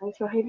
Hi Sahil.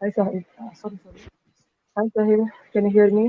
Hi Sahil. Sorry. Hi Sahil. Can you hear me?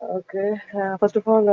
Okay. First of all,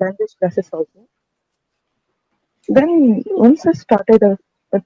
language classes also. Then once I started a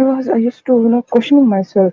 I used to questioning myself,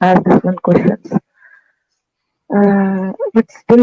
ask this one questions, but still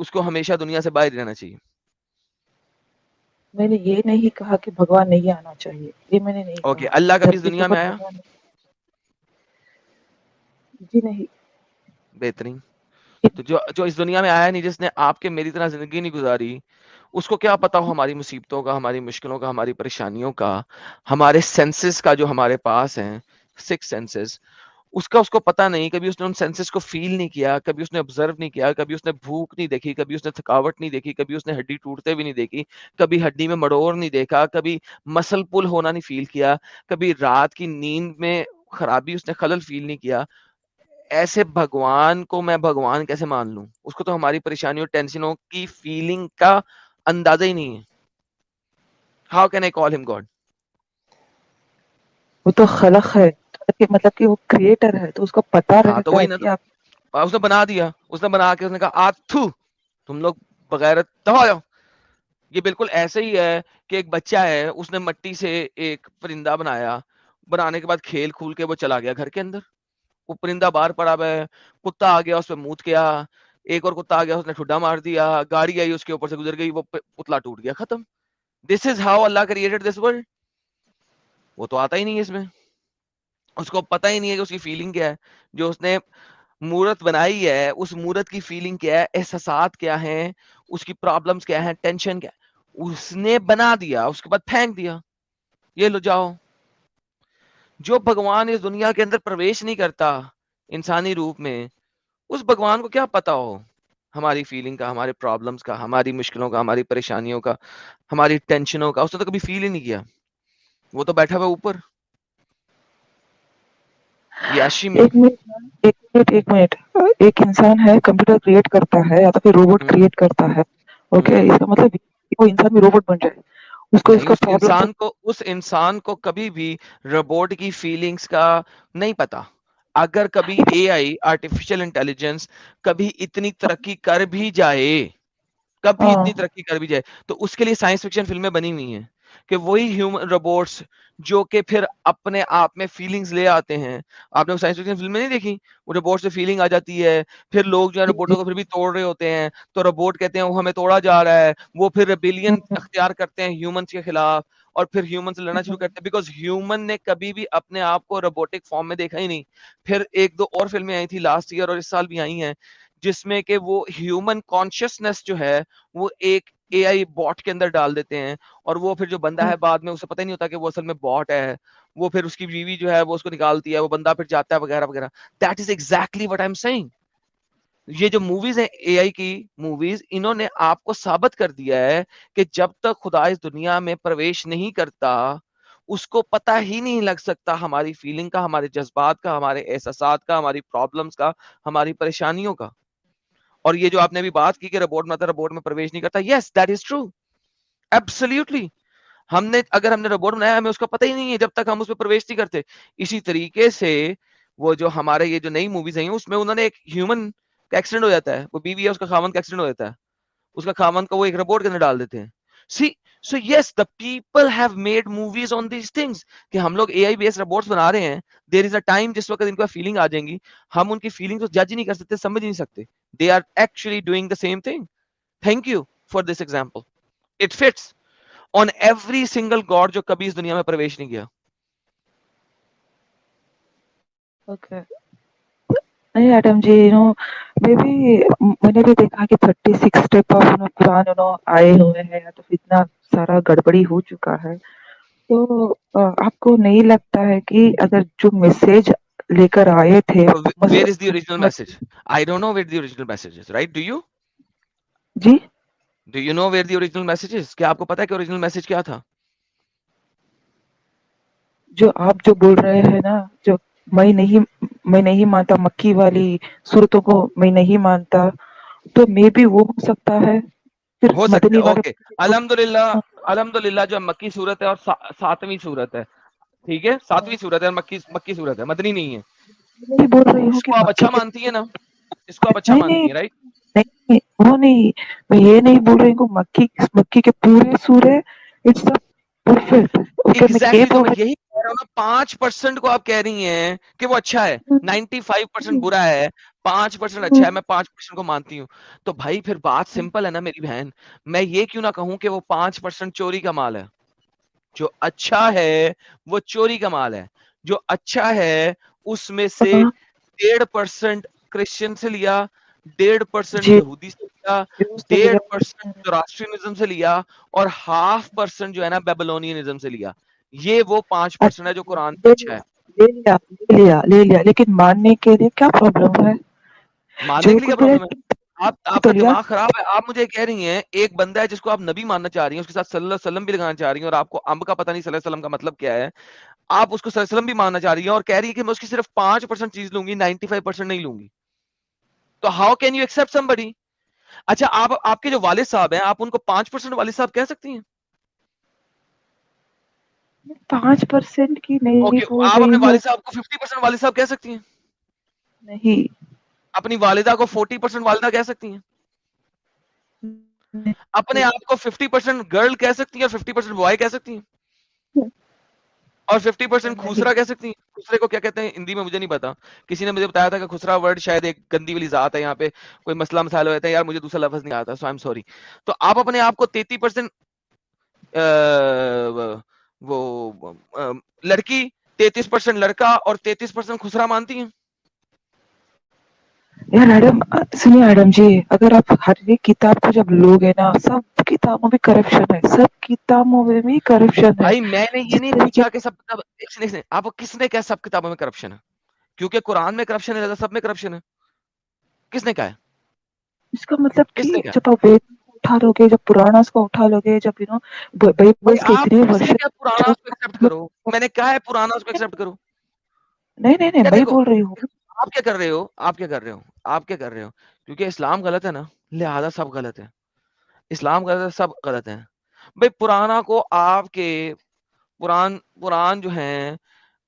اس کو ہمیشہ دنیا سے باہر رہنا چاہیے. میں نے یہ نہیں کہا کہ بھگوان نہیں آنا چاہیے, یہ میں نے نہیں اوکے, کہا. اللہ کبھی اس دھرتی کے دنیا میں اوپر آیا؟ بھگوان, جی نہیں. بہترین. تو جو اس دنیا میں آیا نہیں, جس نے آپ کے میری طرح زندگی نہیں گزاری, اس کو کیا پتا ہو ہماری مصیبتوں کا, ہماری مشکلوں کا, ہماری پریشانیوں کا, ہمارے سینسز کا جو ہمارے پاس ہیں, 6 سینسز, اس کو پتا نہیں. کبھی اس نے ان سینسز کو فیل نہیں کیا, کبھی اس نے آبزرو نہیں کیا, کبھی اس نے بھوک نہیں دیکھی, کبھی اس نے تھکاوٹ نہیں دیکھی, کبھی اس نے ہڈی ٹوٹتے بھی نہیں دیکھی, کبھی ہڈی میں مڑوڑ نہیں دیکھا, کبھی مسل پل ہونا نہیں فیل کیا, کبھی رات کی نیند میں خرابی اس نے خلل فیل نہیں کیا. ایسے بھگوان کو میں بھگوان کیسے مان لوں؟ اس کو تو ہماری پریشانیوں ٹینشنوں کی فیلنگ کا اندازہ ہی نہیں ہے. ہاؤ کین آئی کال ہم گاڈ؟ وہ تو خلق ہے, مطلب کہ وہ کریٹر ہے, تو اس کو پتا ہاں تو رہتا وہی ہے نا, کہ آپ. اس نے بنا دیا, اس نے بنا کے اس نے کہا تھو تم لوگ بغیر دبا جاؤ. یہ بالکل ایسے ہی ہے کہ ایک بچہ ہے, اس نے مٹی سے ایک پرندہ بنایا, بنانے کے بعد کھیل کھول کے وہ چلا گیا گھر کے اندر. وہ پرندہ باہر پڑا ہوا ہے, کتا آ گیا اس پہ موت کیا, ایک اور کتا آ گیا اس نے ٹھڈا مار دیا, گاڑی آئی اس کے اوپر سے گزر گئی, وہ پتلا ٹوٹ گیا, ختم. This is how Allah created this world. وہ تو آتا ہی نہیں ہے اس میں, اس کو پتہ ہی نہیں ہے کہ اس کی فیلنگ کیا ہے. جو اس نے مورت بنائی ہے, اس مورت کی فیلنگ کیا ہے, احساسات کیا ہیں, اس کی پرابلمز کیا ہیں, ٹینشن کیا ہے, اس نے بنا دیا, اس کے بعد پھینک دیا, یہ لو جاؤ. جو بھگوان اس دنیا کے اندر پرویش نہیں کرتا انسانی روپ میں, اس بھگوان کو کیا پتا ہو ہماری فیلنگ کا, ہمارے پرابلمز کا, ہماری مشکلوں کا, ہماری پریشانیوں کا, ہماری ٹینشنوں کا. اس نے تو کبھی فیل ہی نہیں کیا, وہ تو بیٹھا ہوا اوپر یاشی میں. ایک منٹ, ایک انسان ہے کمپیوٹر کریٹ کرتا ہے یا تو پھر روبوٹ ہوں کریٹ کرتا ہے, اوکے, ہوں اس کا مطلب وہ انسان بھی روبوٹ بن جائے, اس کو اس نہیں, کا پرابلم. اس انسان کو کبھی بھی روبوٹ کی فیلنگز کا نہیں پتا. اگر کبھی اے آئی آرٹیفیشل انٹیلیجنس کبھی اتنی ترقی کر بھی جائے, کبھی اتنی ترقی کر بھی جائے, تو اس کے لیے سائنس فکشن فلمیں بنی ہوئی ہیں کہ وہی ہیومن روبوٹس جو کہ پھر اپنے آپ میں فیلنگز لے آتے ہیں. آپ نے سائنس فکشن فلم میں نہیں دیکھی, وہ روبوٹ سے فیلنگ آ جاتی ہے, پھر لوگ جو ہے روبوٹوں کو پھر بھی توڑ رہے ہوتے ہیں, تو روبوٹ کہتے ہیں وہ ہمیں توڑا جا رہا ہے, وہ پھر ریبیلین اختیار کرتے ہیں ہیومنز کے خلاف, اور پھر ہیومن سے لڑنا شروع کرتے ہیں, بیکاز ہیومن نے کبھی بھی اپنے آپ کو روبوٹک فارم میں دیکھا ہی نہیں. پھر 1-2 اور فلمیں آئی تھی لاسٹ ایئر اور اس سال بھی آئی ہیں, جس میں کہ وہ ہیومن کانشیسنس جو ہے وہ ایک اے آئی باٹ کے اندر ڈال دیتے ہیں, اور وہ پھر جو بندہ ہے بعد میں اسے پتہ ہی نہیں ہوتا کہ وہ اصل میں باٹ ہے, وہ پھر اس کی بیوی جو ہے وہ اس کو نکالتی ہے, وہ بندہ پھر جاتا ہے وغیرہ وغیرہ. That is exactly what I am seeing. یہ جو موویز ہیں اے آئی کی موویز, انہوں نے آپ کو ثابت کر دیا ہے کہ جب تک خدا اس دنیا میں پرویش نہیں کرتا, اس کو پتہ ہی نہیں لگ سکتا ہماری فیلنگ کا, ہمارے جذبات کا, ہمارے احساسات کا, ہماری پرابلمز کا, ہماری پریشانیوں کا. اور یہ جو آپ نے ابھی بات کی کہ روبوٹ میں پرویش نہیں کرتا, yes that is true, absolutely. اگر ہم نے روبوٹ بنایا, ہمیں اس کا پتہ ہی نہیں ہے جب تک ہم اس پہ پرویش نہیں کرتے. اسی طریقے سے وہ جو ہمارے یہ جو نئی موویز ہیں, اس میں انہوں نے ایک ہیومن کا ایکسیڈنٹ ہو جاتا ہے, وہ بیوی ہے اس کا خاوند کا ایکسیڈنٹ ہو جاتا ہے, اس کا خاوند کو وہ ایک روبوٹ کے اندر ڈال دیتے ہیں. So yes, the people have made movies on these things کہ ہم لوگ اے آئی بیس روبوٹس بنا رہے ہیں. There is a time جس وقت ان کو فیلنگ آ جائیں گی, ہم ان کی فیلنگ کو جج ہی نہیں کر سکتے, سمجھ نہیں سکتے. They are actually doing the same thing. Thank you for this example. It fits on every single god جو کبھی اس دنیا میں پرویش نہیں کیا. اوکے, نہیں ایڈم جی, میں نے بھی دیکھا کہ 36 اسٹیپ آف قرآن آئے ہوئے ہیں, تو اتنا سارا گڑبڑی ہو چکا ہے. تو آپ کو نہیں لگتا ہے کہ اگر جو میسج لے کر آئے تھے, Where is the original message? I don't know where the original message is, right? Do you? G, Do you know where the original message is? کیا آپ کو پتا ہے کہ original message کیا تھا؟ جو آپ جو بول رہے ہیں نا, جو میں نہیں مانتا, مکی والی صورتوں کو میں نہیں مانتا, تو مے بھی وہ ہو سکتا ہے. پھر ہو سکتا مدنی ہے, والے, اوکے. الحمدللہ جو مکی صورت ہے اور 7ویں صورت ہے, ٹھیک ہے, 7ویں صورت ہے, مکی صورت ہے, مدنی نہیں ہے. نہیں بول رہی ہوں اس کہ کو آپ مکی اچھا کے, مانتی ہے نا, اس کو آپ اچھا نہیں مانتی نہیں ہیں, رائٹ؟ نہیں, وہ نہیں, میں یہ نہیں بول رہی ہوں مکی کے پورے سورے اٹس پرفیکٹ. اوکے, میں یہ ایگزیکٹلی, تو بول میں رہی یہی کہہ رہا ہوں نا, 5% کو آپ کہہ رہی ہیں کہ وہ اچھا ہے, ہوں. 95% برا ہے, 5% اچھا ہے, میں 5% کو مانتی ہوں, تو بھائی پھر بات سمپل ہے نا میری بہن, میں یہ کیوں نہ کہوں کہ وہ 5% چوری کا مال ہے. جو اچھا ہے وہ چوری کا مال ہے. جو اچھا ہے اس میں سے 1.5% کرسچن سے لیا, 1.5% جی یہودی سے لیا, 1.5% زوراسٹرینزم سے لیا, اور 0.5% جو ہے نا بیبلونینزم سے لیا. یہ وہ 5% ہے جو قرآن میں اچھا ہے. لے لیا, لیکن ماننے کے لیے کیا پرابلم ہے؟ ماننے جو کے لیے کیا کچھ بھی پرابلم ہے؟ آپ تو کا لیا. دماغ خراب ہے. آپ مجھے کہہ رہی ہیں ایک بندہ ہے جس کو آپ نبی ماننا چاہ رہی ہیں, اس کے ساتھ صلی اللہ علیہ وسلم بھی لگانا چاہ رہی ہیں, اور آپ کو امب کا پتہ نہیں صلی اللہ علیہ وسلم کا مطلب کیا ہے. آپ اس کو صلی اللہ علیہ وسلم بھی ماننا چاہ رہی ہیں اور کہہ رہی ہے کہ میں اس کی صرف 5% چیز لوں گی, 95% نہیں لوں گی. تو how can you accept somebody? اچھا آپ کے جو والد صاحب ہیں, آپ ان کو 5% والد صاحب کہہ سکتی ہیں؟ 5% کی نہیں اوکے, بول آپ رہی اپنے ہوں. والد صاحب کو 50% والد صاحب کہہ سکتی ہیں؟ نہیں. اپنی والدہ کو 40% والدہ کہہ سکتی ہیں؟ اپنے آپ کو 50% گرل کہہ سکتی ہیں اور 50% بوائے کہہ سکتی ہیں؟ اور 50% خسرا کہہ سکتی ہیں؟ خسرے کو کیا کہتے ہیں ہندی میں مجھے نہیں پتا, کسی نے مجھے بتایا تھا کہ خسرا ورڈ شاید ایک گندی والی ذات ہے, یہاں پہ کوئی مسئلہ مسائل ہوتا ہے, یار مجھے دوسرا لفظ نہیں آتا, سو آئی ایم سوری. تو آپ اپنے آپ کو 33% وہ لڑکی, 33% لڑکا اور 33% خسرا مانتی ہیں؟ یار میڈم سنیے میڈم جی, اگر آپ ہر ایک کتاب کو جب لوگ ہے نا, سب کتابوں میں کرپشن ہے, سب کتابوں میں بھی کرپشن ہے. بھائی میں نے یہ جس نہیں طریقے پوچھا کہ سب کتاب, آپ کو کس نے کہا سب کتابوں میں کرپشن ہے؟ کیونکہ قرآن میں کرپشن ہے, سب میں کرپشن ہے. کس نے کہا ہے؟ اس کا مطلب کس کہ نے کہا؟ جب آپ وید اٹھا لو گے, جب پرانا کو اٹھا لو گے, جب بھائی بائبلس کے آپ اتنے کس نے کہا پرانا ورشن, اس کو ایکسپٹ کرو؟ میں نے کہا ہے پرانا اس کو ایکسپٹ کرو. نہیں یا میں دیکھو بول رہی ہوں. آپ کیا کر رہے ہو, آپ کیا کر رہے ہو, آپ کیا کر رہے ہو, کیونکہ اسلام غلط ہے نا, لہذا سب غلط ہے. اسلام غلط ہے, سب غلط ہے. بھائی پرانا کو آپ کے قرآن جو ہیں,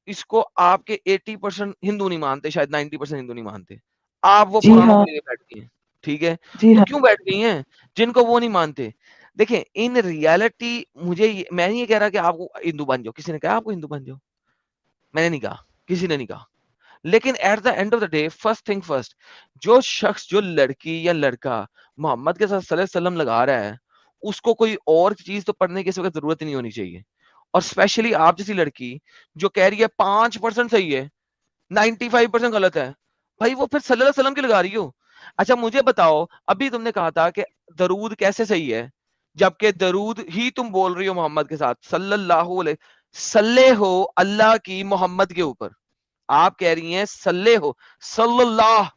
اس کو آپ کے 80% ہندو نہیں مانتے, شاید 90% ہندو نہیں مانتے. آپ وہ جی پرانوں ہاں, کو لینے بیٹھ گئی ہیں, ٹھیک ہے؟ جی تو ہاں. کیوں بیٹھ گئی ہیں جن کو وہ نہیں مانتے؟ دیکھیں ان ریالٹی میں نہیں یہ کہہ رہا کہ آپ کو ہندو بن جاؤ, کسی نے کہا آپ کو ہندو بن جاؤ, میں نے نہیں کہا, کسی نے نہیں کہا. لیکن at the end of the day, first thing first, جو شخص, جو لڑکی یا لڑکا محمد کے ساتھ صلی اللہ علیہ وسلم لگا رہا ہے, اس کو کوئی اور چیز تو پڑھنے کی اس وقت ضرورت ہی نہیں ہونی چاہیے. اور اسپیشلی آپ جیسی لڑکی جو کہہ رہی ہے 5% صحیح ہے, 95% غلط ہے, بھائی وہ پھر صلی اللہ علیہ وسلم کی لگا رہی ہو. اچھا مجھے بتاؤ, ابھی تم نے کہا تھا کہ درود کیسے صحیح ہے, جبکہ درود ہی تم بول رہی ہو محمد کے ساتھ صلی اللہ علیہ صلی ہو اللہ کی محمد کے اوپر. آپ کہہ رہی ہیں صلی ہو صلی اللہ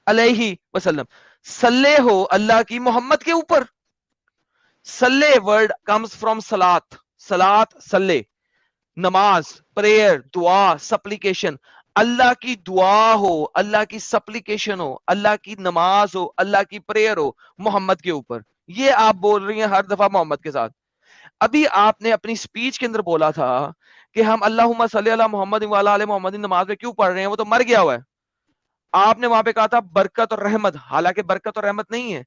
علیہ وسلم, صلی ہو اللہ کی محمد کے اوپر. صلی ورڈ کمز فرام صلات, صلات صلی, نماز, پریئر, دعا, سپلیکیشن. اللہ کی دعا ہو, اللہ کی سپلیکیشن ہو, اللہ کی نماز ہو, اللہ کی پریئر ہو محمد کے اوپر. یہ آپ بول رہی ہیں ہر دفعہ محمد کے ساتھ. ابھی آپ نے اپنی سپیچ کے اندر بولا تھا کہ ہم اللہم صلی علی محمد وعلی آل محمد نماز میں کیوں پڑھ رہے ہیں, وہ تو مر گیا ہوا ہے. آپ نے وہاں پہ کہا تھا برکت اور رحمت, حالانکہ برکت اور رحمت نہیں ہے.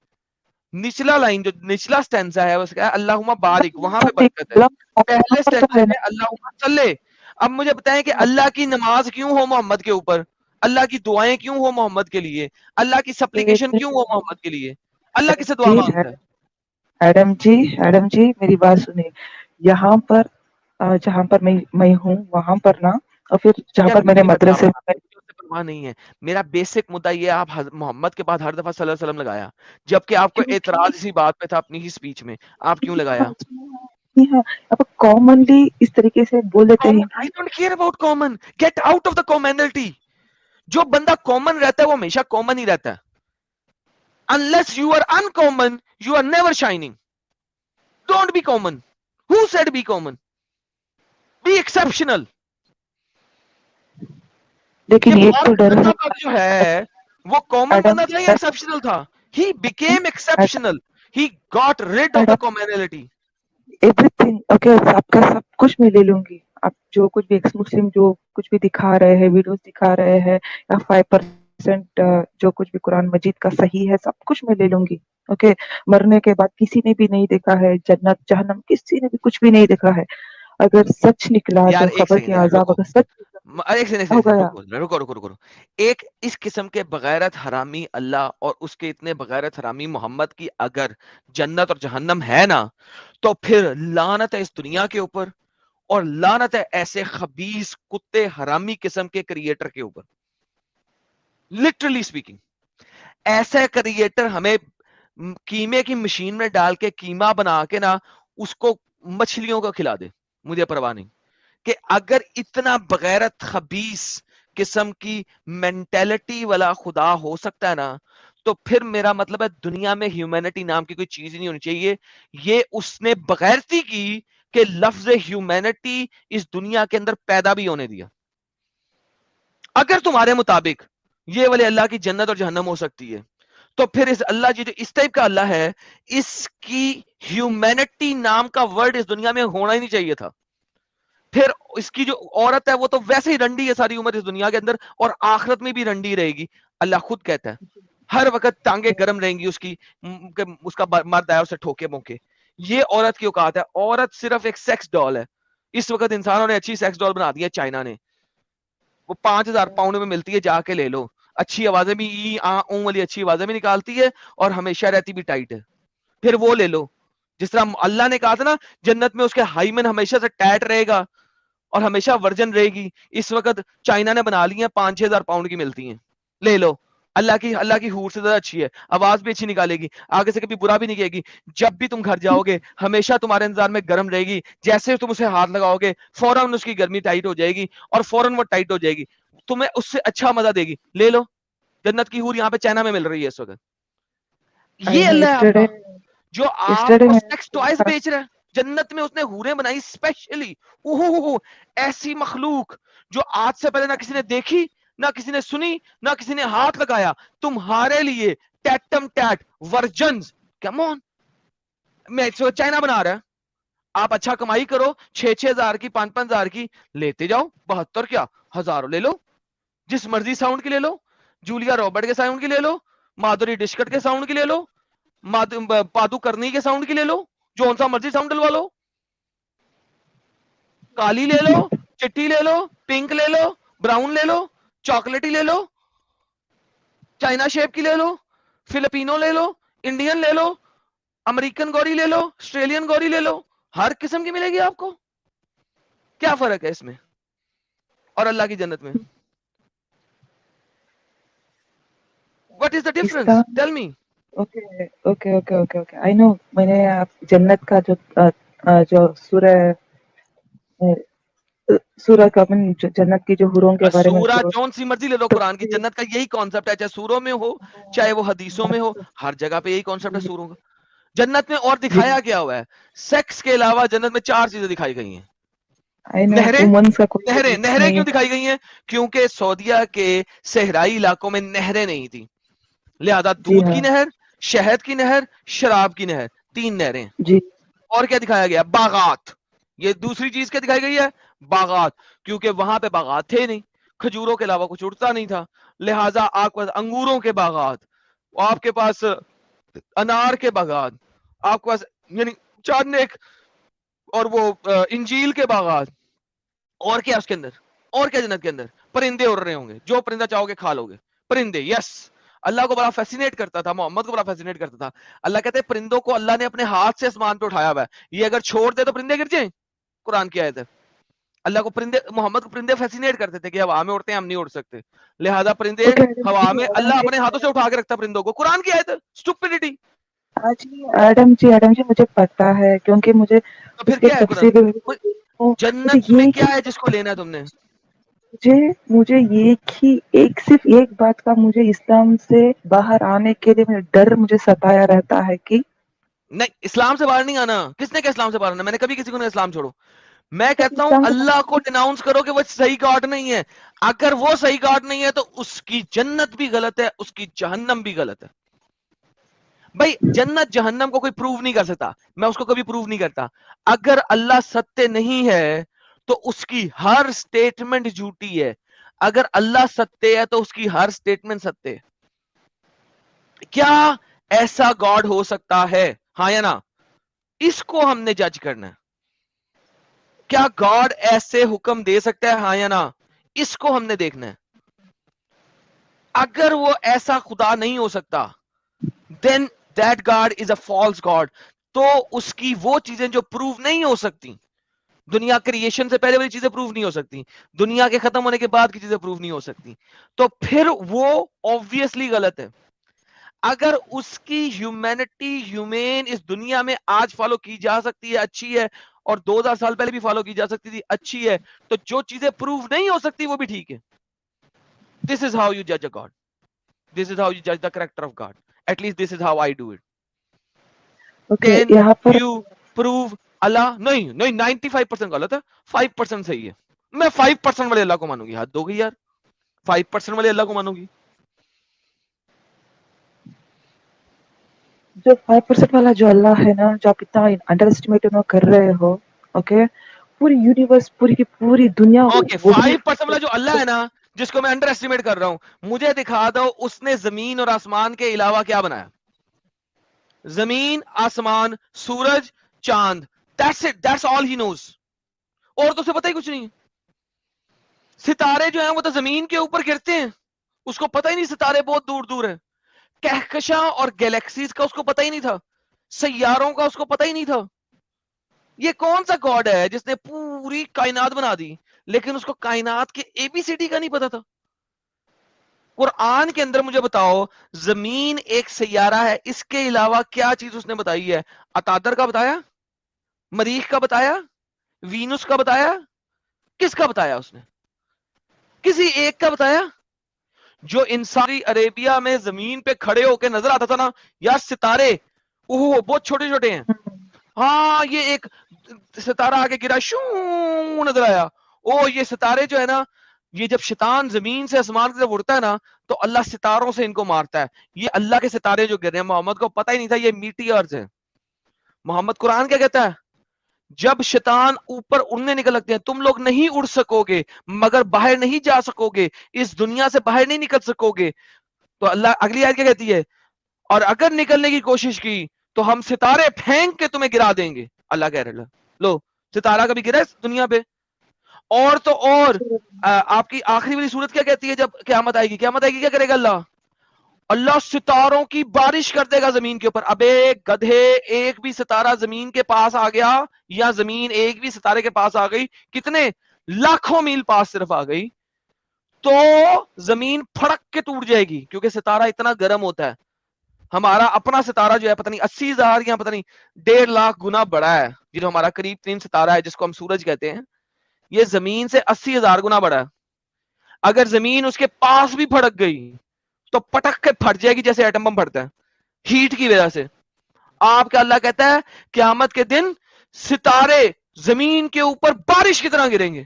نچلا لائن جو نچلا سٹینزا ہے اس کا اللہم بارک, وہاں پہ برکت ہے. پہلے پر تو سٹینزے ہے نا. میں اللہم صلی. اب مجھے بتائیں کہ اللہ کی نماز کیوں ہو محمد کے اوپر, اللہ کی دعائیں کیوں ہو محمد کے لیے, اللہ کی سپلیکیشن کیوں ہو محمد کے لیے, اللہ کس سے دعا جی مانگتا ہے؟ ایڈم جی میری بات سنیے. یہاں پر جہاں پر میں ہوں وہاں پر نا, اور پھر جہاں یار پر مجھے میرے نہیں پتا, مدرسے میں, مجھے اس سے پرواہ نہیں ہے. میرا بیسک مدعا یہ ہے, آپ محمد کے بعد ہر دفعہ صلی اللہ علیہ وسلم لگایا, جبکہ آپ کو کیونکہ اعتراض اسی بات پہ تھا اپنی ہی سپیچ میں, آپ کیوں لگایا؟ اب کامنلی اس طریقے سے بول دیتے ہیں I don't care about common. Get out of the commonality. جو بندہ کامن رہتا ہے وہ ہمیشہ کامن ہی رہتا ہے. Unless you are uncommon, you are never shining. Don't be common. Who said be common? Be exceptional. لیکن یہ ایک تو ڈر ہے. اللہ پاک جو ہے وہ کامن بندہ تھا یا ایکسپشنل تھا؟ He became exceptional. He got rid of the commonality. Every thing okay, آپ کا سب کچھ میں لے لوں گی. آپ جو کچھ بھی ایکس مسلم جو کچھ بھی دکھا رہے ہیں, ویڈیوز دکھا رہے ہیں, یا 5% جو کچھ بھی قرآن مجید کا صحیح ہے, سب کچھ میں لے لوں گی. اوکے, مرنے کے بعد کسی نے بھی نہیں دیکھا ہے جنت جہنم, کسی نے بھی کچھ بھی نہیں دیکھا ہے. اگر سچ نکلا یار جو ایک قبر سیکنڈ کے یار عذاب رکو, اگر سچ رکو ایک اس قسم کے بغیرت حرامی اللہ اور اس کے اتنے بغیرت حرامی محمد کی اگر جنت اور جہنم ہے نا، تو پھر لعنت ہے اس دنیا کے اوپر اور لعنت ہے ایسے خبیث کتے حرامی قسم کے کریٹر کے اوپر. لٹرلی اسپیکنگ ایسے کریٹر ہمیں قیمے کی مشین میں ڈال کے قیمہ بنا کے نا اس کو مچھلیوں کو کھلا دے، مجھے پرواہ نہیں. کہ اگر اتنا بغیرت خبیث قسم کی مینٹلٹی والا خدا ہو سکتا ہے نا، تو پھر میرا مطلب ہے دنیا میں ہیومینٹی نام کی کوئی چیز نہیں ہونی چاہیے. یہ اس نے بغیرتی کی کہ لفظ ہیومینٹی اس دنیا کے اندر پیدا بھی ہونے دیا. اگر تمہارے مطابق یہ والے اللہ کی جنت اور جہنم ہو سکتی ہے، تو پھر اس اللہ جی جو اس ٹائپ کا اللہ ہے، اس کی ہیومینٹی نام کا ورڈ اس دنیا میں ہونا ہی نہیں چاہیے تھا. پھر اس کی جو عورت ہے وہ تو ویسے ہی رنڈی ہے ساری عمر اس دنیا کے اندر، اور آخرت میں بھی رنڈی رہے گی. اللہ خود کہتا ہے ہر وقت ٹانگیں گرم رہیں گی اس کی، کہ اس کا مرد آیا اسے ٹھوکے موکے. یہ عورت کی اوقات ہے. عورت صرف ایک سیکس ڈال ہے. اس وقت انسانوں نے اچھی سیکس ڈال بنا دی ہے چائنا نے، وہ 5,000 پاؤنڈ میں ملتی ہے، جا کے لے لو. اچھی آوازیں بھی والی اچھی آوازیں بھی نکالتی ہے اور ہمیشہ رہتی بھی ٹائٹ ہے. پھر وہ لے لو. جس طرح اللہ نے کہا تھا نا جنت میں اس کے ہائمن ہمیشہ سے ٹائٹ رہے گا اور ہمیشہ ورجن رہے گی، اس وقت چائنا نے بنا لی ہیں 5,000 پاؤنڈ کی ملتی ہیں، لے لو. اللہ کی حور سے زیادہ اچھی ہے، آواز بھی اچھی نکالے گی، آگے سے کبھی برا بھی نہیں کہے گی. جب بھی تم گھر جاؤ گے ہمیشہ تمہارے انتظار میں گرم رہے گی. جیسے تم اسے ہاتھ لگاؤ گے فوراً اس کی گرمی ٹائٹ ہو جائے گی اور فوراً وہ ٹائٹ ہو جائے گی، تمہیں اس سے اچھا مزہ دے گی. لے لو. جنت کی حور یہاں پہ چائنا میں مل رہی ہے اس وقت. یہ اللہ ہے آپ کا جو آپ کو سیکس ٹوائز بیچ رہا ہے. جنت میں اس نے حوریں بنائی اسپیشلی، ایسی مخلوق جو آج سے پہلے نہ کسی نے دیکھی، نہ کسی نے سنی، نہ کسی نے ہاتھ لگایا، تمہارے لیے ٹیٹم ٹیٹ ورجنز. کم آن، میں چائنا بنا رہا ہے. آپ اچھا کمائی کرو، 6,000 کی 5,000 کی لیتے جاؤ، 72 کیا ہزاروں لے لو، جس مرضی ساؤنڈ کی لے لو. جولیا رابرٹ کے ساؤنڈ کی لے لو، مادھوری ڈشکٹ کے ساؤنڈ کی لے لو، پادو کرنی کے ساؤنڈ کی لے لو، جو سا مرضی ساؤنڈ ڈلوا لو. کالی لے لو، چٹی لے لو، پنک لے لو، براؤن لے لو، چاکلیٹی لے لو، چائنا شیپ کی لے لو، فلپینو لے لو، انڈین لے لو، امریکن گوری لے لو، آسٹریلین گوری لے لو، ہر قسم کی ملے گی آپ کو. کیا فرق ہے اس میں اور اللہ کی جنت میں؟ What is the difference? Tell me. Okay I know. میں نے جنت کا جو سورہ کا جنت کی جو حوروں کے بارے میں سورہ جون سی مرضی لے لو، قرآن کی جنت کا یہی کانسیپٹ ہے، چاہے سوروں میں ہو چاہے وہ حدیثوں میں ہو، ہر جگہ پہ یہی کانسیپٹ ہے سوروں کا. جنت میں اور دکھایا کیا ہوا ہے؟ سیکس کے علاوہ جنت میں 4 چیزیں دکھائی گئی ہیں. نہریں کیوں دکھائی گئی ہیں؟ کیونکہ سعودیہ کے صحرائی علاقوں میں نہریں نہیں تھی، لہذا دودھ کی نہر، شہد کی نہر، شراب کی نہر، 3 نہریں. اور کیا دکھایا گیا؟ باغات. یہ دوسری چیز کیا دکھائی گئی ہے؟ باغات. کیونکہ وہاں پہ باغات تھے نہیں، کھجوروں کے علاوہ کچھ اڑتا نہیں تھا، لہٰذا آپ کے پاس انگوروں کے باغات، آپ کے پاس انار کے باغات، آپ کے پاس یعنی چاندیک اور وہ انجیل کے باغات. اور کیا اس کے اندر؟ اور کیا جنت کے اندر؟ پرندے اڑ رہے ہوں گے، جو پرندہ چاہو گے کھا لو گے. پرندے، یس. اللہ کو بڑا فیسینیٹ کرتا تھا، محمد کو بڑا فیسینیٹ کرتا تھا. اللہ کہتے ہیں پرندوں کو اللہ نے اپنے ہاتھ سے آسمان پہ اٹھایا ہوا ہے، یہ اگر چھوڑ دے تو پرندے گر جائیں. قرآن کی آیت ہے. اللہ کو پرندے، محمد کو پرندے فیسینیٹ کرتے تھے کہ ہوا میں اڑتے ہیں، ہم نہیں اڑ سکتے، لہذا پرندے ہوا میں اللہ اپنے ہاتھوں سے اٹھا کے رکھتا پرندوں کو. قرآن کی آیت ہے. اسٹوپڈیٹی. ایڈم جی مجھے پتا ہے، کیونکہ مجھے تو پھر کیا ہے قرآن؟ جنت میں کیا ہے جس کو لینا ہے تم نے؟ مجھے صرف ایک بات کا مجھے اسلام سے باہر آنے کے لیے ڈر مجھے ستایا رہتا ہے کہ نہیں، اسلام سے باہر نہیں آنا. کس نے کہا اسلام سے باہر آنا؟ میں نے کبھی کسی کو نہیں اسلام چھوڑو. میں کہتا ہوں اللہ کو ڈیناؤنس کرو کہ وہ صحیح گاڈ نہیں ہے. اگر وہ صحیح گاڈ نہیں ہے تو اس کی جنت بھی غلط ہے، اس کی جہنم بھی غلط ہے. بھائی جنت جہنم کو کوئی پروو نہیں کر سکتا، میں اس کو کبھی پروو نہیں کرتا. اگر اللہ ستیہ نہیں ہے تو اس کی ہر سٹیٹمنٹ جھوٹی ہے. اگر اللہ ستیہ ہے تو اس کی ہر سٹیٹمنٹ ستیہ ہے. کیا ایسا گاڈ ہو سکتا ہے؟ ہاں یا نا؟ اس کو ہم نے جج کرنا ہے. کیا گاڈ ایسے حکم دے سکتا ہے؟ ہاں یا نا؟ اس کو ہم نے دیکھنا ہے. اگر وہ ایسا خدا نہیں ہو سکتا then that God is a false God. تو اس کی وہ چیزیں جو پروف نہیں ہو سکتی, دنیا کریشن سے پہلے والی چیزیں پروف نہیں ہو سکتی, دنیا کے ختم ہونے کے بعد کی چیزیں پروف نہیں ہو سکتی, تو پھر وہ obviously غلط ہے. اگر اس کی ہیومینٹی ہیومین اس دنیا میں آج فالو کی جا سکتی ہے, اچھی ہے, اور 2000 سال پہلے بھی فالو کی جا سکتی تھی, اچھی ہے, تو جو چیزیں پروف نہیں ہو سکتی وہ بھی ٹھیک ہے. This is how you judge a God. This is how you judge the character of God. At least this is how I do it. Okay Can یہاں پر you prove اللہ؟ نہیں نہیں, 95% غلط ہے, 5% صحیح ہے. میں 5% والے اللہ کو مانوں گی. حد ہو گئی یار, 5% والے اللہ کو مانوں گی. جو 5% والا جو اللہ ہے نا, جو آپ اتنا انڈر اسٹیمیٹ کر رہے ہو, اوکے, پوری یونیورس پوری کی پوری دنیا اوکے, وہی 5% والا جو اللہ ہے نا, جس کو میں انڈر ایسٹیمیٹ کر رہا ہوں, مجھے دکھا دو اس نے زمین اور آسمان کے علاوہ کیا بنایا. زمین, آسمان, سورج, چاند. That's it. That's all he knows. اور تو اسے پتہ ہی کچھ نہیں. ستارے جو ہیں وہ تو زمین کے اوپر گرتے ہیں, اس کو پتہ ہی نہیں ستارے بہت دور دور ہیں. کہکشاں اور گیلیکسیز کا اس کو پتہ ہی نہیں تھا, سیاروں کا اس کو پتہ ہی نہیں تھا. یہ کون سا گاڈ ہے جس نے پوری کائنات بنا دی لیکن اس کو کائنات کے اے بی سی ڈی کا نہیں پتا تھا. قرآن کے اندر مجھے بتاؤ, زمین ایک سیارہ ہے, اس کے علاوہ کیا چیز اس نے بتائی ہے؟ عطارد کا بتایا, مریخ کا بتایا, وینس کا بتایا, کس کا بتایا اس نے؟ کسی ایک کا بتایا. جو انسانی عربیہ میں زمین پہ کھڑے ہو کے نظر آتا تھا نا, یار ستارے اوہ بہت چھوٹے چھوٹے ہیں, ہاں یہ ایک ستارہ آگے گرا, شو نظر آیا, او یہ ستارے جو ہے نا, یہ جب شیطان زمین سے آسمان کی طرف اڑتا ہے نا, تو اللہ ستاروں سے ان کو مارتا ہے. یہ اللہ کے ستارے جو گر رہے ہیں, محمد کو پتہ ہی نہیں تھا یہ میٹیئرز ہیں. محمد قرآن کیا کہتا ہے؟ جب شیطان اوپر اڑنے نکل لگتے ہیں, تم لوگ نہیں اڑ سکو گے مگر باہر نہیں جا سکو گے, اس دنیا سے باہر نہیں نکل سکو گے. تو اللہ اگلی آیت کیا کہتی ہے؟ اور اگر نکلنے کی کوشش کی تو ہم ستارے پھینک کے تمہیں گرا دیں گے. اللہ کہہ رہا, لو ستارہ کبھی گرا اس دنیا پہ؟ اور تو اور آپ کی آخری والی صورت کیا کہتی ہے؟ جب قیامت آئے گی, قیامت آئے گی, کیا کرے گا اللہ؟ اللہ ستاروں کی بارش کر دے گا زمین کے اوپر. ابے گدھے, ایک بھی ستارہ زمین کے پاس آ گیا, یا زمین ایک بھی ستارے کے پاس آ گئی, کتنے لاکھوں میل پاس صرف آ گئی, تو زمین پھڑک کے ٹوٹ جائے گی, کیونکہ ستارہ اتنا گرم ہوتا ہے. ہمارا اپنا ستارہ جو ہے پتہ نہیں 80,000 یا پتہ نہیں 1.5 لاکھ گنا بڑا ہے, یہ جو ہمارا قریب ترین ستارہ ہے جس کو ہم سورج کہتے ہیں, یہ زمین سے 80,000 گنا بڑا ہے. اگر زمین اس کے پاس بھی پھڑک گئی تو پٹک کے پھٹ جائے گی جیسے ایٹم بم پھٹتا ہے, ہیٹ کی وجہ سے. آپ کا اللہ کہتا ہے قیامت کے دن ستارے زمین کے اوپر بارش کی طرح گریں گے.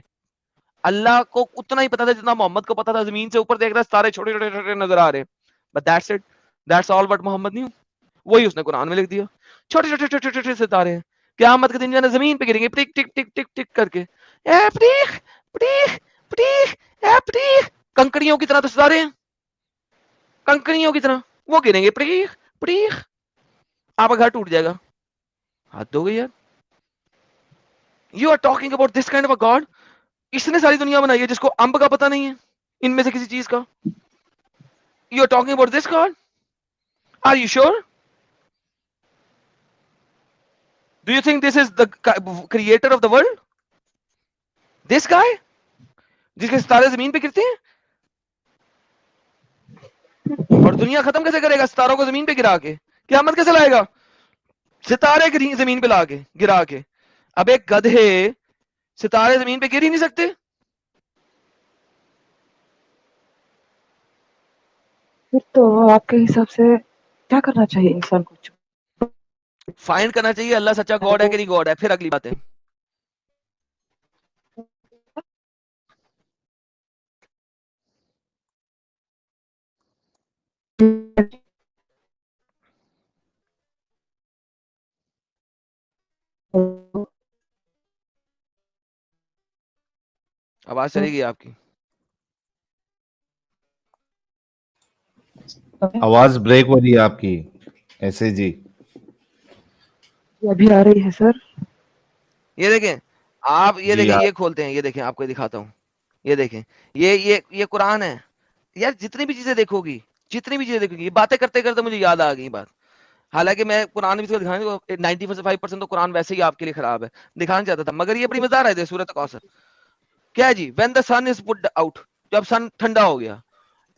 اللہ کو اتنا ہی پتا تھا جتنا محمد کو پتا تھا. زمین سے اوپر دیکھ رہا ہے, ستارے چھوٹے چھوٹے چھوٹے نظر آ رہے ہیں, but that's it, that's all what Muhammad نہیں. وہی اس نے قرآن میں لکھ دیا, چھوٹے چھوٹے چھوٹے چھوٹے ستارے ہیں, قیامت کے دن جو ہے زمین پہ گریں گے ٹک ٹک ٹک ٹک ٹک کر کے, اے پٹیخ پٹیخ پٹیخ, اے پٹیخ, کنکڑیوں کی طرح تو ستارے ہیں, کنکڑیوں کی طرح وہ گریں گے پٹیخ پٹیخ, آپ کا گھر ٹوٹ جائے گا. حد ہو گئی یار. You are talking about this kind of a god. اس نے ساری دنیا بنائی ہے جس کو امب کا پتہ نہیں ہے, ان میں سے کسی چیز کا. You are talking about this god. Are you sure? Do you think this is the creator of the world, this guy جس کے ستارے زمین پہ گرتے ہیں؟ اور دنیا ختم کیسے کرے گا ستاروں کو زمین پہ گرا کے؟ قیامت کیسے لائے گا ستارے زمین پہ لا کے گرا کے؟ اب ایک گدھے, ستارے زمین پہ گر ہی نہیں سکتے. پھر تو آپ کے حساب سے کیا کرنا چاہیے انسان کو؟ فائنڈ کرنا چاہیے اللہ سچا گاڈ ہے کہ نہیں گاڈ ہے, پھر اگلی بات ہے. آواز چلے گی آپ کی, آواز بریک ہو رہی ہے آپ کی ایسے جی. ابھی آ رہی ہے سر. یہ دیکھیں آپ, یہ جی دیکھیں, یہ کھولتے ہیں, یہ دیکھیں آپ کو دکھاتا ہوں. یہ دیکھیں یہ قرآن ہے یار. جتنی بھی چیزیں دیکھو گی باتیں کرتے کرتے مجھے یاد آ گئی بات. حالانکہ میں قرآن بھی دکھانے 95% تو قرآن ویسے ہی آپ کے لیے خراب ہے, دکھانا چاہتا تھا, مگر یہ بڑی مزہ آ رہے تھے. سورۃ کوثر کیا جی, when the sun is put out, جب سن ٹھنڈا ہو گیا,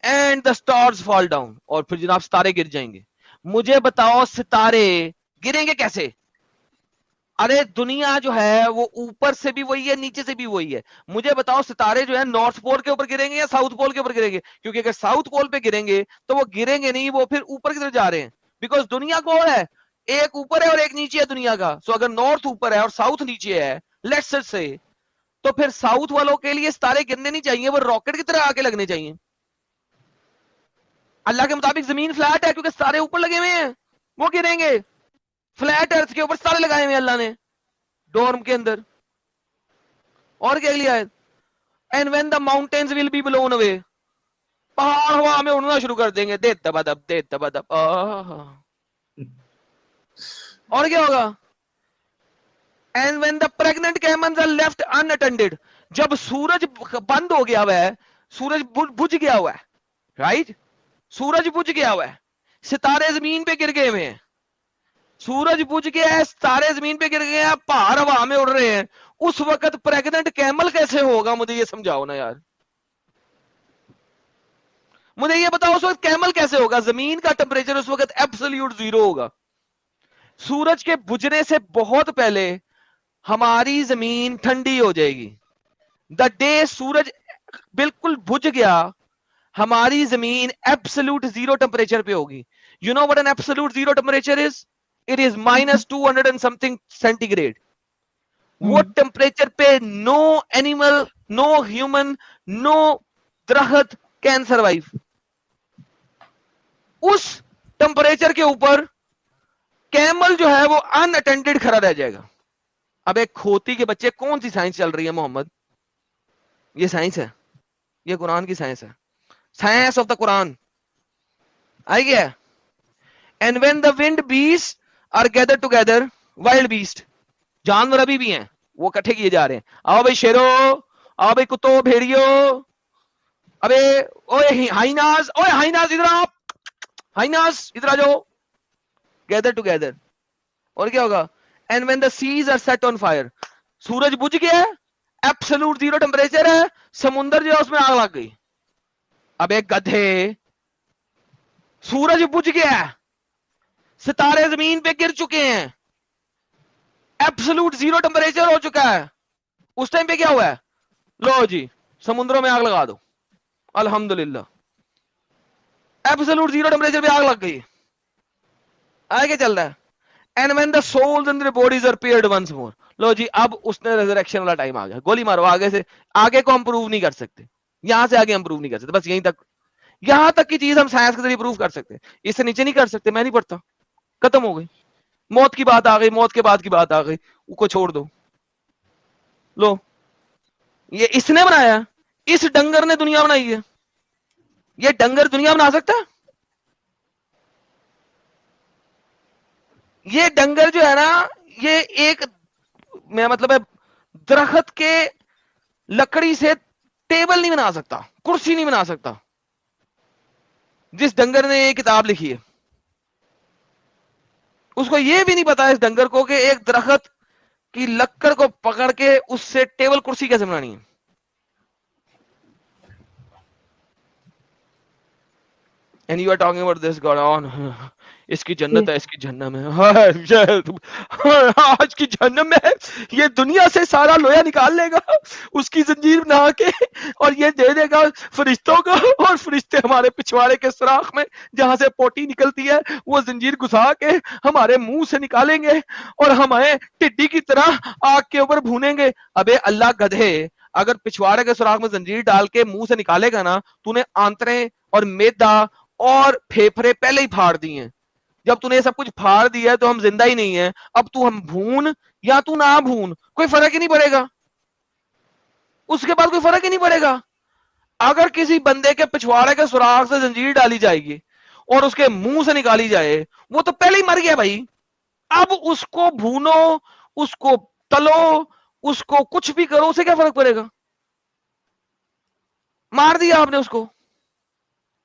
and the stars fall down, اور پھر جناب ستارے گر جائیں گے. مجھے بتاؤ ستارے گریں گے کیسے؟ ارے دنیا جو ہے وہ اوپر سے بھی وہی ہے, نیچے سے بھی وہی ہے. مجھے بتاؤ ستارے جو ہے نارتھ پول کے اوپر گریں گے یا ساؤتھ پول کے اوپر گریں گے؟ کیونکہ اگر ساؤتھ پول پہ گریں گے تو وہ گریں گے نہیں, وہ پھر اوپر کی طرف جا رہے ہیں. بیکاز دنیا گول ہے, ایک اوپر ہے اور ایک نیچے ہے دنیا کا. سو اگر نارتھ اوپر ہے اور ساؤتھ نیچے ہے, لیٹس سے, تو پھر ساؤتھ والوں کے لیے ستارے گرنے نہیں چاہیے, وہ راکٹ کی طرح آگے لگنے چاہیے. اللہ کے مطابق زمین فلیٹ ہے کیونکہ ستارے اوپر لگے ہوئے ہیں, وہ گریں گے. فلیٹ ارتھ کے اوپر ستارے لگائے ہوئے اللہ نے ڈورم کے اندر. اور کیا اگلی آیت, and when the mountains will be blown away, پہاڑ ہوا میں اڑنا شروع کر دیں گے. دے دب. اور کیا ہوگا, and when the pregnant camels are left unattended, جب سورج بند ہو گیا ہوا ہے, سورج بجھ گیا ہوا ہے, رائٹ, سورج بجھ گیا ہوا ہے, ستارے زمین پہ گر گئے ہوئے ہیں. سورج بجھ گیا ہے, ستارے زمین پہ گر گئے ہیں, پہاڑ ہوا میں اڑ رہے ہیں. اس وقت پریگننٹ کیمل کیسے ہوگا؟ مجھے یہ سمجھاؤ نا یار, مجھے یہ بتاؤ اس وقت کیمل کیسے ہوگا؟ زمین کا ٹمپریچر اس وقت ایبسلیوٹ زیرو ہوگا. سورج کے بجھنے سے بہت پہلے ہماری زمین ٹھنڈی ہو جائے گی. دا ڈے سورج بالکل بجھ گیا, ہماری زمین ایبسلیوٹ زیرو ٹمپریچر پہ ہوگی. You know what an absolute zero temperature is? It is -200 and something centigrade. وہ ٹمپریچر پہ نو اینیمل, نو ہیومن, نو درخت کین سروائیو. اس ٹمپریچر کے اوپر کیمل جو ہے وہ ان اٹینڈڈ کھڑا رہ جائے گا. اب ایک کھوتی کے بچے, کون سی سائنس چل رہی ہے محمد؟ یہ سائنس ہے, یہ قرآن کی سائنس ہے, سائنس آف دا قرآن. آئی گیا. And when the wild beast are gather together, wild beast, جانور ابھی بھی ہیں, وہ اکٹھے کیے جا رہے ہیں. آؤ بھائی شیرو, آؤ بھائی کتو, بھیڑیو, ابے اوے ہائیناز, اوے ہائیناز ادھر آپ, ہائیناز ادھر آ جاؤ, گیدر ٹوگیدر. اور کیا ہوگا؟ And when the seas are set on fire, سورج بجھ گیا ہے, ایبسولوٹ زیرو ٹمپریچر ہے, سمندر جو ہے اس میں آگ لگ گئی. اب ایک گدھے, سورج بجھ گیا ہے, ستارے زمین پہ گر چکے ہیں, ایبسولوٹ زیرو ٹمپریچر ہو چکا ہے. اس ٹائم پہ کیا ہوا ہے؟ لو جی سمندروں میں آگ لگا دو, الحمدللہ ایبسولوٹ زیرو ٹمپریچر پہ آگ لگ گئی. آگے چل رہا ہے. And when the souls and their bodies are paired once more, لو جی اب اس نے ریزریکشن والا ٹائم آ گیا. گولی مارو آگے سے, آگے کو ہم پروو نہیں کر سکتے, یہاں سے آگے ہم پروو نہیں کر سکتے, بس یہیں تک, یہاں تک کی چیز ہم سائنس کے ذریعے پروو کر سکتے, اس سے نیچے نہیں کر سکتے. میں نہیں پڑھتا, ختم ہو گئی. موت کی بات آ گئی, موت کے بعد کی بات آ گئی, اس کو چھوڑ دو. لو یہ اس نے بنایا, اس ڈنگر نے دنیا بنائی ہے. یہ ڈنگر دنیا بنا سکتا ہے؟ یہ ڈنگر جو ہے نا, یہ ایک میں مطلب ہے درخت کے لکڑی سے ٹیبل نہیں بنا سکتا, کرسی نہیں بنا سکتا. جس ڈنگر نے یہ کتاب لکھی ہے اس کو یہ بھی نہیں پتا اس ڈنگر کو کہ ایک درخت کی لکڑ کو پکڑ کے اس سے ٹیبل کرسی کیسے بنانی ہے. And you are talking about this God on, اس کی جنت ہے, اس کی جہنم ہے, آج کی جہنم میں یہ دنیا سے سارا لویا نکال لے گا, اس کی زنجیر بنا کے, اور یہ دے دے گا فرشتوں کو, اور فرشتے ہمارے پچھواڑے کے سوراخ میں جہاں سے پوٹی نکلتی ہے وہ زنجیر گھسا کے ہمارے منہ سے نکالیں گے, اور ہمیں ٹڈی کی طرح آگ کے اوپر بھونیں گے. ابے اللہ گدھے, اگر پچھواڑے کے سوراخ میں زنجیر ڈال کے منہ سے نکالے گا نا, تو نے آنتریں اور میدا اور پھیپھڑے پہلے ہی پھاڑ دیے ہیں. جب تو نے سب کچھ پھاڑ دیا ہے تو ہم زندہ ہی نہیں ہیں. اب تو ہم بھون یا تو نہ بھون, کوئی فرق ہی نہیں پڑے گا. اس کے بعد کوئی فرق ہی نہیں پڑے گا. اگر کسی بندے کے پچھواڑے کے سوراخ سے زنجیر ڈالی جائے گی اور اس کے منہ سے نکالی جائے, وہ تو پہلے ہی مر گیا بھائی. اب اس کو بھونو, اس کو تلو, اس کو کچھ بھی کرو, اسے کیا فرق پڑے گا؟ مار دیا آپ نے اس کو.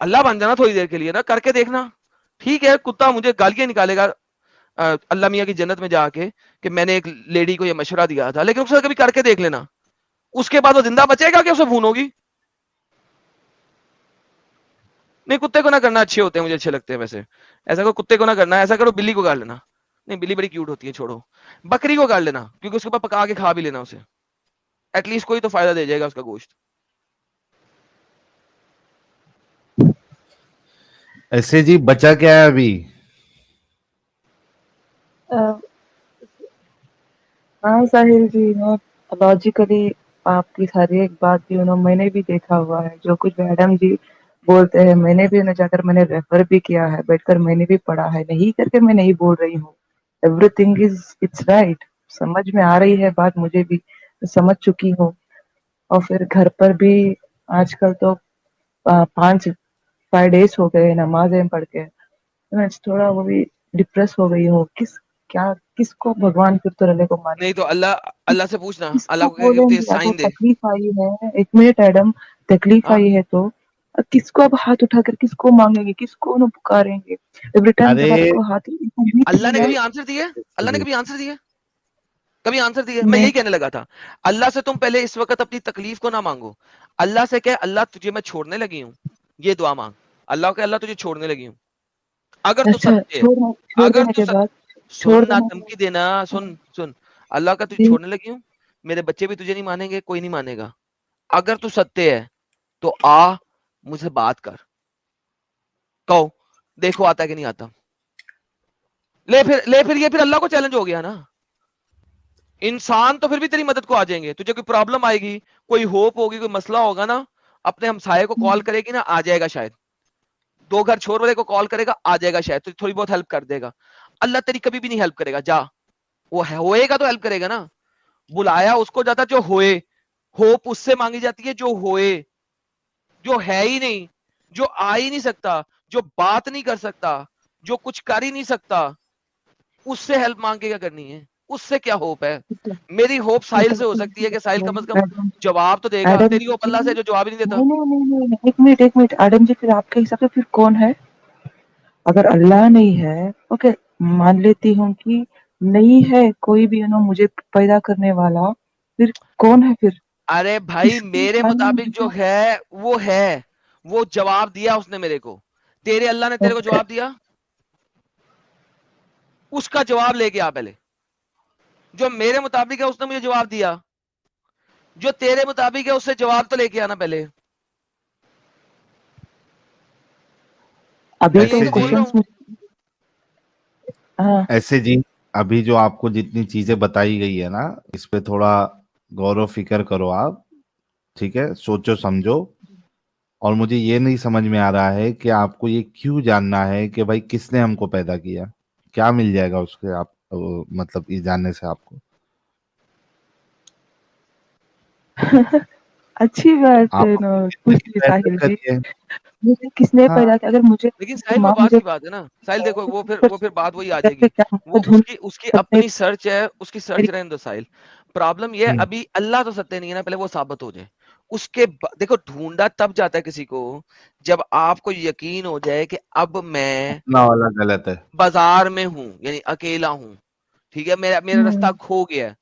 اللہ بن جانا تھوڑی دیر کے لیے نا, کر کے دیکھنا. ٹھیک ہے کتا مجھے گالیاں نکالے گا اللہ میاں کی جنت میں جا کے کہ میں نے ایک لیڈی کو یہ مشورہ دیا تھا, لیکن اس سے کبھی کر کے دیکھ لینا, اس کے بعد وہ زندہ بچے گا کہ اسے بھون ہوگی. نہیں کتے کو نہ کرنا, اچھے ہوتے ہیں, مجھے اچھے لگتے ہیں ویسے. ایسا کرو کتے کو نہ کرنا, ایسا کرو بلی کو گاڑ لینا. نہیں بلی بڑی کیوٹ ہوتی ہے, چھوڑو. بکری کو گاڑ لینا, کیونکہ اس کے بعد پکا کے کھا بھی لینا اسے, ایٹ لیسٹ کوئی تو فائدہ دے جائے گا اس کا گوشت. ایسے جی بچا کیا ہے ابھی؟ ہاں ساحل جی, لوجیکلی آپ کی ہر ایک بات بھی میں نے بھی دیکھا ہوا ہے, جو کچھ میڈم جی بولتے ہیں میں نے بھی جا کر میں نے ریفر بھی کیا ہے, بیٹھ کر میں نے بھی پڑھا ہے, نہیں کر کے میں نہیں بول رہی ہوں. Everything is it's right, سمجھ میں آ رہی ہے بات, مجھے بھی سمجھ چکی ہوں. اور پھر گھر پر بھی آج کل تو 5 days ہو گئے نمازیں پڑھ کے, میں تھوڑا وہ بھی ڈپریس ہو گئی ہوں. کس کو بھگوان پھر تو رہنے کو مانے نہیں گا, تو اللہ سے پوچھنا, کس اللہ کو کو بولیں کہ گے. اگر سائن دے. تکلیف آئی ہے, 1 منٹ ایڈم, تکلیف ہاں آئی ہے تو کس کو اب ہاتھ اٹھا کر کس کو مانگیں گے, کس کو پکاریں گے. ایوری ٹائم ارے جب آپ کو ہاتھ اللہ نے کبھی آنسر دیا, اللہ نے کبھی آنسر دیا, کبھی آنسر دیا. میں نہیں, یہی کہنے لگا تھا, اللہ سے تم پہلے اس وقت اپنی تکلیف کو نہ مانگو, اللہ سے کہ اللہ تجھے میں چھوڑنے لگی ہوں, یہ دعا مانگ. اللہ کہ اللہ تجھے چھوڑنے لگی ہوں, اگر تو اچھا سچے ہے, چھوڑ اگر دینے تو کے بعد چھوڑ سننا دینے کے دھمکی دینا, سن اللہ کا تجھے بعد چھوڑنے لگی ہوں, میرے بچے بھی تجھے نہیں مانیں گے, کوئی نہیں مانے گا, اگر تو ستیہ ہے تو آ مجھ سے بات کر, کہو دیکھو آتا ہے کہ نہیں آتا. لے پھر یہ پھر اللہ کو چیلنج ہو گیا نا. انسان تو پھر بھی تیری مدد کو آ جائیں گے, تجھے کوئی پرابلم آئے گی, کوئی ہوپ ہوگی, کوئی مسئلہ ہوگا نا, اپنے ہمسائے کو کال کرے گی نا, آ جائے گا شاید. 2 گھر چھوڑ والے کو کال کرے گا, آ جائے گا شاید, تو تھوڑی بہت ہیلپ کر دے گا. اللہ تیری کبھی بھی نہیں ہیلپ کرے گا, جا, وہ ہوئے گا تو ہیلپ کرے گا نا. بلایا اس کو جاتا جو ہوئے, ہوپ اس سے مانگی جاتی ہے جو ہوئے, جو ہے ہی نہیں, جو آ ہی نہیں سکتا, جو بات نہیں کر سکتا, جو کچھ کر ہی نہیں سکتا, اس سے ہیلپ مانگ کے کیا کرنی ہے, اس سے کیا ہوپ ہے. میری ہوپ ساحل سے ہو سکتی ہے کہ ساحل کم از کم جواب تو دے گا, ایڈم تیری ہوپ جی اللہ سے جو جواب ہی نہیں دیتا. نہیں, 1 منٹ ایڈم جی, پھر آپ کے حساب سے پھر کون ہے؟ اگر اللہ نہیں ہے, اوکے مان لیتی ہوں کہ نہیں ہے کوئی بھی مجھے پیدا کرنے والا, پھر کون ہے پھر؟ ارے بھائی کس کے میرے بارے میں مطابق جو ہے, وہ جواب دیا اس نے میرے کو. تیرے اللہ نے تیرے کو اوکے, جواب دیا, اس کا جواب لے کے آ پہلے. جو میرے مطابق ہے اس نے مجھے جواب دیا, جو تیرے مطابق ہے اس سے جواب تو لے کے آنا پہلے. ابھی میں تو یہی ایسے تو بول جی رہا کوشچنس ہوں. ہاں ایسے جی ابھی جو آپ کو جتنی چیزیں بتائی گئی ہے نا, اس پہ تھوڑا غور و فکر کرو آپ, ٹھیک ہے, سوچو سمجھو. اور مجھے یہ نہیں سمجھ میں آ رہا ہے کہ آپ کو یہ کیوں جاننا ہے کہ بھائی کس نے ہم کو پیدا کیا, کیا مل جائے گا اس کے, آپ مطلب یہ جاننے سے آپ کو. اچھی بات ہے آپ نا, پوچھ لی بہتر ساحل جی, کریے. مجھے کس نے ہاں پیدا کیا؟ اگر مجھے لیکن ساحل وہ ماں بات مجھے کی بات ہے نا, ساحل دیکھو وہ پھر بات وہی آ گھر جائے پہ گی, کیا وہ ڈھونڈ اس کی سکتے اپنی سرچ ہے, اس کی سرچ رہنے دو ساحل. پرابلم یہ ہوں، ابھی اللہ تو ستیہ نہیں ہے نا, پہلے وہ ثابت ہو جائے. اس کے دیکھو ڈھونڈا تب جاتا ہے کسی کو جب آپ کو یقین ہو جائے کہ اب میں اپنا والا غلط ہے. بازار میں ہوں, یعنی اکیلا ہوں, ٹھیک ہے, میرا رستہ کھو گیا ہے.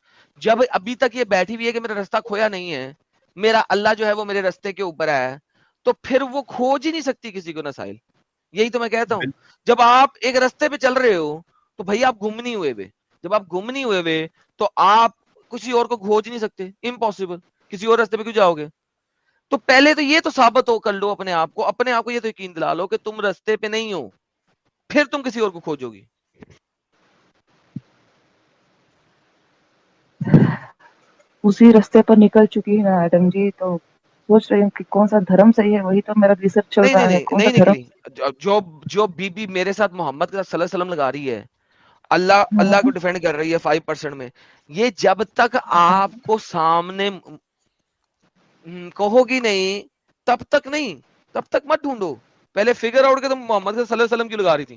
جب ابھی تک یہ بیٹھی ہوئی ہے کہ میرا رستہ کھویا نہیں ہے, میرا اللہ جو ہے وہ میرے رستے کے اوپر ہے, تو پھر وہ کھوج ہی نہیں سکتی کسی کو نا ساحل. یہی تو میں کہتا ہوں, جب آپ ایک رستے پہ چل رہے ہو تو بھائی آپ گم نہیں ہوئے ہوئے, جب آپ گم نہیں ہوئے ہوئے تو آپ کسی اور کو کھوج نہیں سکتے, امپاسبل. کسی اور رستے پہ کیوں جاؤ گے؟ تو پہلے تو یہ تو ثابت ہو کر لو اپنے آپ کو یہ تو یقین دلا لو کہ تم رستے پہ نہیں ہو, پھر تم کسی اور کو کھوجو گی. اسی رستے پر نکل چکی ہے نا ایڈم جی, تو سوچ رہی ہوں کہ کون سا دھرم صحیح ہے, وہی تو میرا ریسرچ چل نہیں نہیں رہا ہے, نہیں کون سا نہیں دھرم. نکلی. جو بی بی میرے ساتھ محمد کے ساتھ صلی اللہ علیہ وسلم لگا رہی ہے, اللہ کو ڈیفینڈ کر رہی ہے 5% میں, یہ جب تک آپ کو سامنے کہو گی نہیں تب تک نہیں, تب تک مت ڈھونڈو. پہلے فگر آؤٹ کے تم محمد صلی اللہ علیہ وسلم کی لگا رہی تھی.